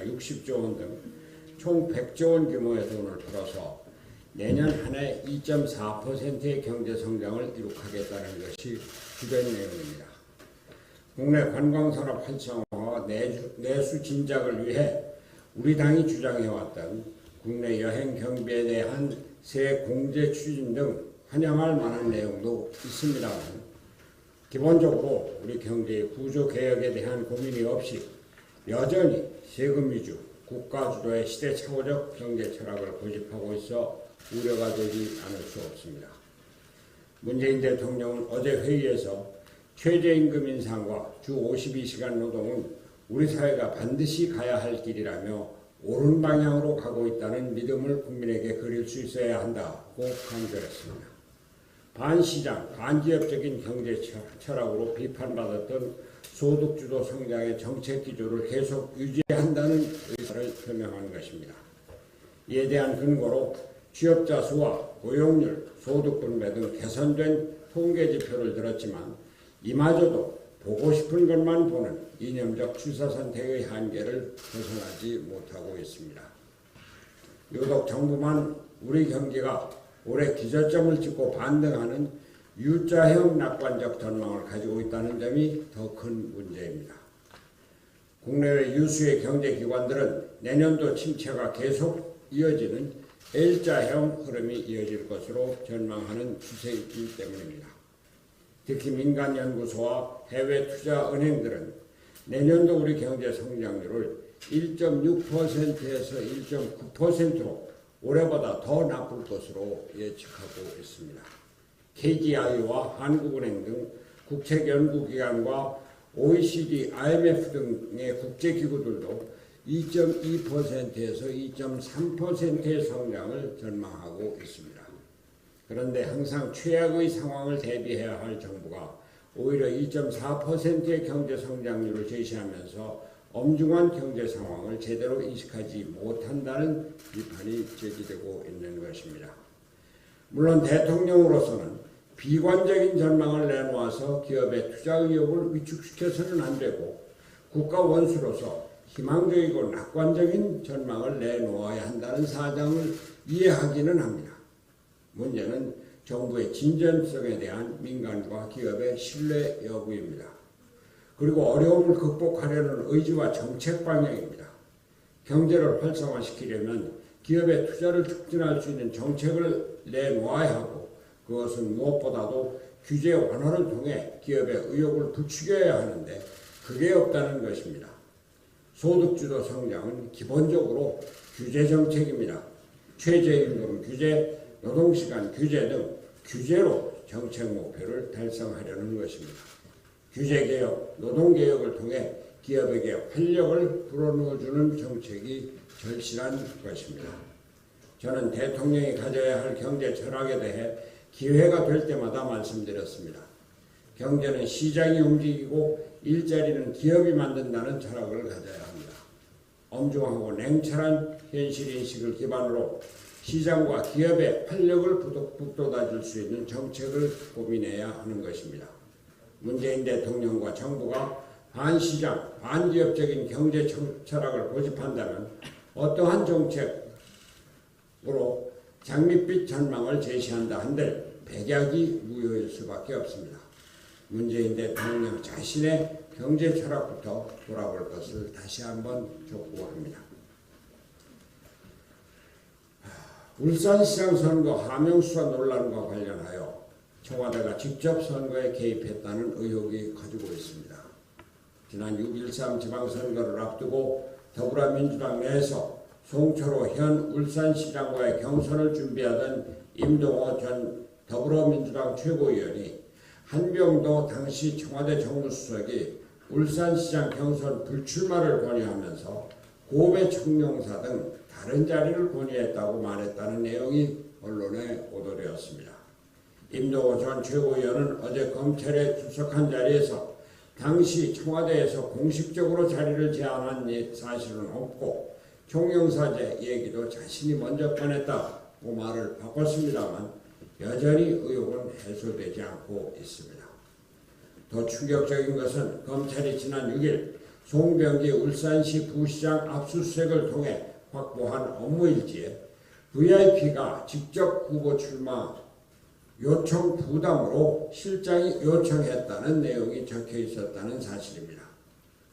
약 60조 원 등 총 100조 원 규모의 돈을 풀어서 내년 한 해 2.4%의 경제 성장을 이룩하겠다는 것이 주된 내용입니다. 국내 관광산업 활성화와 내수 진작을 위해 우리 당이 주장해왔던 국내 여행 경비에 대한 새 공제 추진 등 환영할 만한 내용도 있습니다만 기본적으로 우리 경제의 구조 개혁에 대한 고민이 없이 여전히 세금 위주 국가 주도의 시대착오적 경제 철학을 고집하고 있어 우려가 되지 않을 수 없습니다. 문재인 대통령은 어제 회의에서 최저임금 인상과 주 52시간 노동은 우리 사회가 반드시 가야 할 길이라며 옳은 방향으로 가고 있다는 믿음을 국민에게 그릴 수 있어야 한다고 강조했습니다. 반시장, 반기업적인 경제 철학으로 비판받았던 소득주도 성장의 정책 기조를 계속 유지한다는 의사를 표명하는 것입니다. 이에 대한 근거로 취업자 수와 고용률, 소득 분배 등 개선된 통계 지표를 들었지만 이마저도 보고 싶은 것만 보는 이념적 취사선택의 한계를 벗어나지 못하고 있습니다. 유독 정부만 우리 경기가 올해 기저점을 찍고 반등하는 U자형 낙관적 전망을 가지고 있다는 점이 더 큰 문제입니다. 국내외 유수의 경제기관들은 내년도 침체가 계속 이어지는 L자형 흐름이 이어질 것으로 전망하는 추세이기 때문입니다. 특히 민간연구소와 해외투자은행들은 내년도 우리 경제 성장률을 1.6%에서 1.9%로 올해보다 더 나쁠 것으로 예측하고 있습니다. KGI와 한국은행 등 국책연구기관과 OECD, IMF 등의 국제기구들도 2.2%에서 2.3%의 성장을 전망하고 있습니다. 그런데 항상 최악의 상황을 대비해야 할 정부가 오히려 2.4%의 경제 성장률을 제시하면서 엄중한 경제 상황을 제대로 인식하지 못한다는 비판이 제기되고 있는 것입니다. 물론 대통령으로서는 비관적인 전망을 내놓아서 기업의 투자 의욕을 위축시켜서는 안 되고 국가 원수로서 희망적이고 낙관적인 전망을 내놓아야 한다는 사정을 이해하기는 합니다. 문제는 정부의 진전성에 대한 민간과 기업의 신뢰 여부입니다. 그리고 어려움을 극복하려는 의지와 정책 방향입니다. 경제를 활성화시키려면 기업의 투자를 촉진할 수 있는 정책을 내놓아야 하고 그것은 무엇보다도 규제 완화를 통해 기업의 의욕을 부추겨야 하는데 그게 없다는 것입니다. 소득주도 성장은 기본적으로 규제 정책입니다. 최저임금 규제, 노동시간 규제 등 규제로 정책 목표를 달성하려는 것입니다. 규제개혁, 노동개혁을 통해 기업에게 활력을 불어넣어주는 정책이 절실한 것입니다. 저는 대통령이 가져야 할 경제 철학에 대해 기회가 될 때마다 말씀드렸습니다. 경제는 시장이 움직이고 일자리는 기업이 만든다는 철학을 가져야 합니다. 엄중하고 냉철한 현실인식을 기반으로 시장과 기업의 활력을 북돋아줄 수 있는 정책을 고민해야 하는 것입니다. 문재인 대통령과 정부가 반시장, 반기업적인 경제 철학을 고집한다면 어떠한 정책으로 장밋빛 전망을 제시한다 한들 백약이 무효일 수밖에 없습니다. 문재인 대통령 자신의 경제 철학부터 돌아볼 것을 다시 한번 촉구합니다. 울산시장 선거 하명수사 논란과 관련하여 청와대가 직접 선거에 개입했다는 의혹이 커지고 있습니다. 지난 6.13 지방선거를 앞두고 더불어민주당 내에서 송철호 현 울산시장과의 경선을 준비하던 임동호 전 더불어민주당 최고위원이 한병도 당시 청와대 정무수석이 울산시장 경선 불출마를 권유하면서 고배 청룡사 등 다른 자리를 건의했다고 말했다는 내용이 언론에 보도되었습니다. 임동호 전 최고위원은 어제 검찰에 출석한 자리에서 당시 청와대에서 공식적으로 자리를 제안한 사실은 없고 총영사제 얘기도 자신이 먼저 꺼냈다고 말을 바꿨습니다만 여전히 의혹은 해소되지 않고 있습니다. 더 충격적인 것은 검찰이 지난 6일 송병기 울산시 부시장 압수수색을 통해 확보한 업무일지에 VIP가 직접 후보 출마 요청 부담으로 실장이 요청했다는 내용이 적혀 있었다는 사실입니다.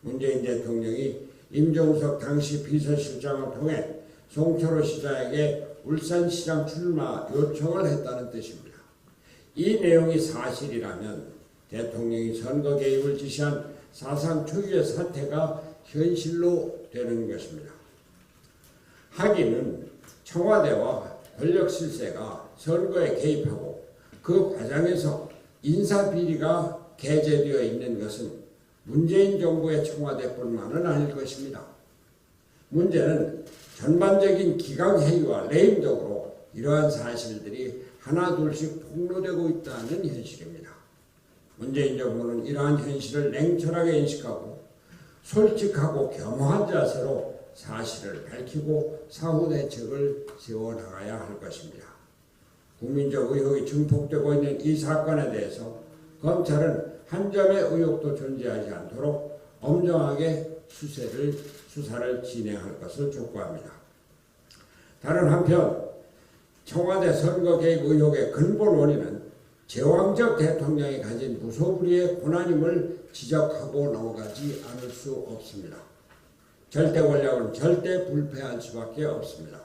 문재인 대통령이 임종석 당시 비서실장을 통해 송철호 시장에게 울산시장 출마 요청을 했다는 뜻입니다. 이 내용이 사실이라면 대통령이 선거 개입을 지시한 사상 초유의 사태가 현실로 되는 것입니다. 하기는 청와대와 권력 실세가 선거에 개입하고 그 과정에서 인사비리가 게재되어 있는 것은 문재인 정부의 청와대뿐만은 아닐 것입니다. 문제는 전반적인 기강회의와 레임덕으로 이러한 사실들이 하나둘씩 폭로되고 있다는 현실입니다. 문재인 정부는 이러한 현실을 냉철하게 인식하고 솔직하고 겸허한 자세로 사실을 밝히고 사후 대책을 세워나가야 할 것입니다. 국민적 의혹이 증폭되고 있는 이 사건에 대해서 검찰은 한 점의 의혹도 존재하지 않도록 엄정하게 수사를 진행할 것을 촉구합니다. 다른 한편 청와대 선거 개입 의혹의 근본 원인은 제왕적 대통령이 가진 무소불위의 권한임을 지적하고 넘어가지 않을 수 없습니다. 절대 권력은 절대 불패할 수밖에 없습니다.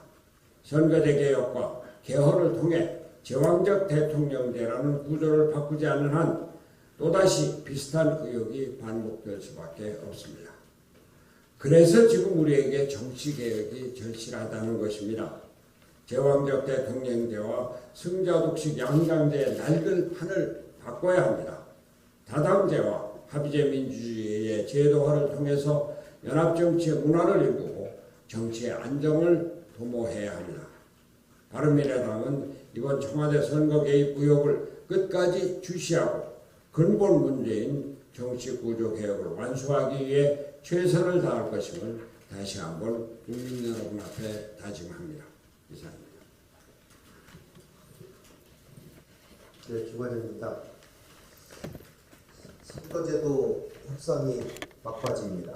선거제 개혁과 개헌을 통해 제왕적 대통령제라는 구조를 바꾸지 않는 한 또다시 비슷한 의혹이 반복될 수밖에 없습니다. 그래서 지금 우리에게 정치개혁이 절실하다는 것입니다. 제왕적 대통령제와 승자독식 양당제의 낡은 판을 바꿔야 합니다. 다당제와 합의제 민주주의의 제도화를 통해서 연합정치의 문화를 일구고 정치의 안정을 도모해야 합니다. 바른미래당은 이번 청와대 선거 개입 의혹을 끝까지 주시하고 근본 문제인 정치구조 개혁을 완수하기 위해 최선을 다할 것임을 다시 한번 국민 여러분 앞에 다짐합니다. 이상입니다. 네, 김관영입니다. 선거제도 협상이 막바지입니다.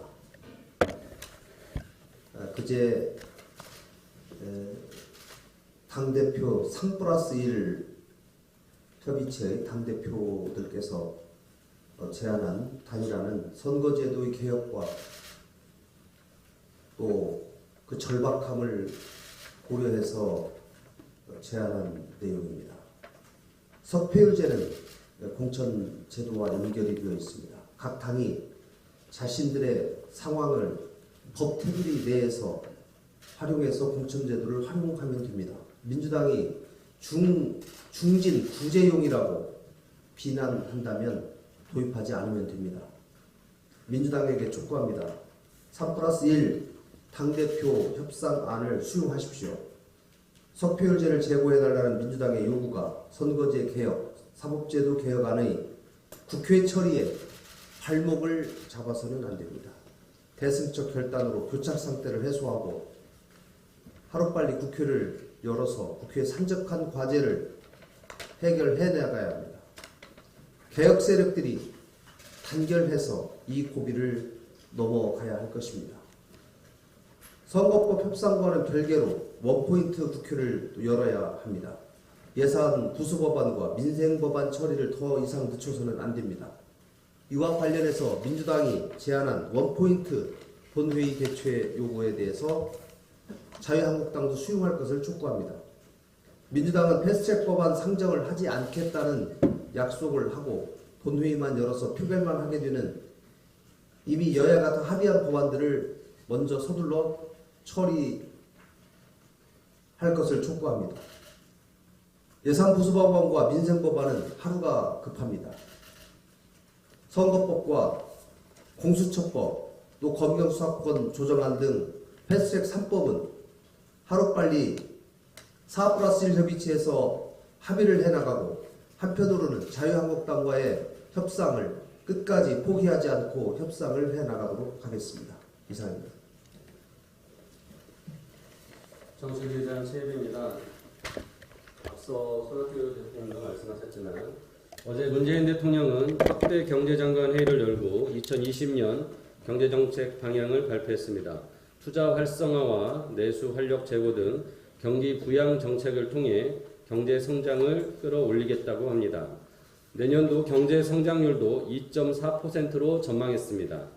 그제 당대표 3+1 협의체의 당대표들께서 제안한 단일화는 선거제도의 개혁과 또 그 절박함을 고려해서 제안한 내용입니다. 석패율제는 공천제도와 연결이 되어 있습니다. 각 당이 자신들의 상황을 법 테두리 내에서 활용해서 공천제도를 활용하면 됩니다. 민주당이 중진 구제용이라고 비난한다면 도입하지 않으면 됩니다. 민주당에게 촉구합니다. 3+1 당대표 협상안을 수용하십시오. 석패율제를 제고해달라는 민주당의 요구가 선거제 개혁, 사법제도 개혁안의 국회 처리에 발목을 잡아서는 안 됩니다. 대승적 결단으로 교착 상태를 해소하고 하루빨리 국회를 열어서 국회의 산적한 과제를 해결해 나가야 합니다. 개혁 세력들이 단결해서 이 고비를 넘어가야 할 것입니다. 선거법 협상과는 별개로 원포인트 국회를 열어야 합니다. 예산 부수법안과 민생법안 처리를 더 이상 늦춰서는 안 됩니다. 이와 관련해서 민주당이 제안한 원포인트 본회의 개최 요구에 대해서 자유한국당도 수용할 것을 촉구합니다. 민주당은 패스트트랙 법안 상정을 하지 않겠다는 약속을 하고 본회의만 열어서 표결만 하게 되는 이미 여야가 다 합의한 법안들을 먼저 서둘러 처리할 것을 촉구합니다. 예산부수법안과 민생법안은 하루가 급합니다. 선거법과 공수처법, 또 검경수사권 조정안 등 패스트트랙 3법은 하루빨리 4+1 협의체에서 합의를 해나가고 한편으로는 자유한국당과의 협상을 끝까지 포기하지 않고 협상을 해나가도록 하겠습니다. 이상입니다. 정치기자 최혜빈입니다. 앞서 손학규 대통령도 말씀하셨지만 어제 문재인 대통령은 확대 경제장관 회의를 열고 2020년 경제정책 방향을 발표했습니다. 투자 활성화와 내수 활력 제고 등 경기 부양 정책을 통해 경제 성장을 끌어올리겠다고 합니다. 내년도 경제 성장률도 2.4%로 전망했습니다.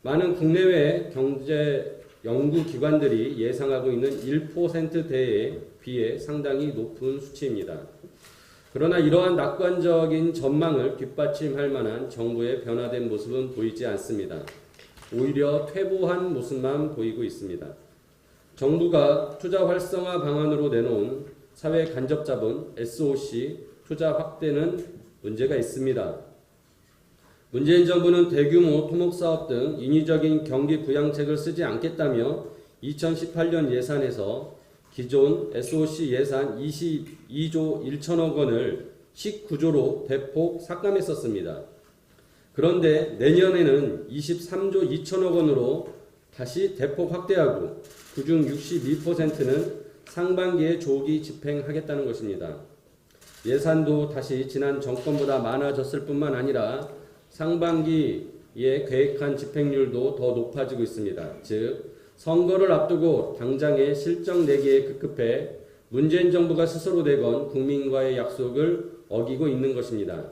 많은 국내외 경제 연구기관들이 예상하고 있는 1%대에 비해 상당히 높은 수치입니다. 그러나 이러한 낙관적인 전망을 뒷받침할 만한 정부의 변화된 모습은 보이지 않습니다. 오히려 퇴보한 모습만 보이고 있습니다. 정부가 투자 활성화 방안으로 내놓은 사회 간접 자본 SOC 투자 확대는 문제가 있습니다. 문재인 정부는 대규모 토목사업 등 인위적인 경기 부양책을 쓰지 않겠다며 2018년 예산에서 기존 SOC 예산 22조 1천억 원을 19조로 대폭 삭감했었습니다. 그런데 내년에는 23조 2천억 원으로 다시 대폭 확대하고 그중 62%는 상반기에 조기 집행하겠다는 것입니다. 예산도 다시 지난 정권보다 많아졌을 뿐만 아니라 상반기에 계획한 집행률도 더 높아지고 있습니다. 즉 선거를 앞두고 당장의 실적 내기에 급급해 문재인 정부가 스스로 내건 국민과의 약속을 어기고 있는 것입니다.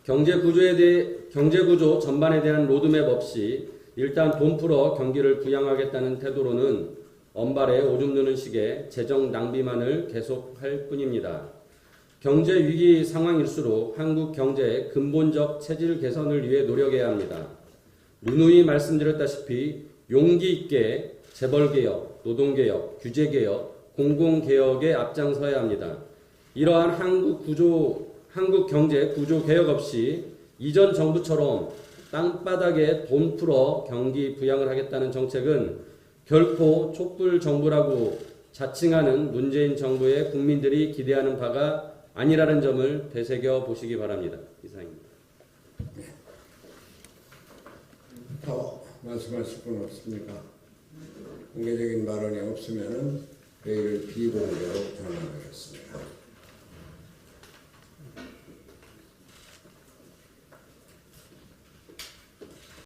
경제구조 전반에 대한 로드맵 없이 일단 돈 풀어 경기를 부양하겠다는 태도로는 언발에 오줌 누는 식의 재정 낭비만을 계속할 뿐입니다. 경제 위기 상황일수록 한국 경제의 근본적 체질 개선을 위해 노력해야 합니다. 누누이 말씀드렸다시피 용기 있게 재벌개혁, 노동개혁, 규제개혁, 공공개혁에 앞장서야 합니다. 이러한 한국 경제 구조 개혁 없이 이전 정부처럼 땅바닥에 돈 풀어 경기 부양을 하겠다는 정책은 결코 촛불 정부라고 자칭하는 문재인 정부의 국민들이 기대하는 바가 아니라는 점을 되새겨 보시기 바랍니다. 이상입니다. 더 말씀하실 분 없습니까? 공개적인 발언이 없으면 회의를 비공개로 전환하겠습니다.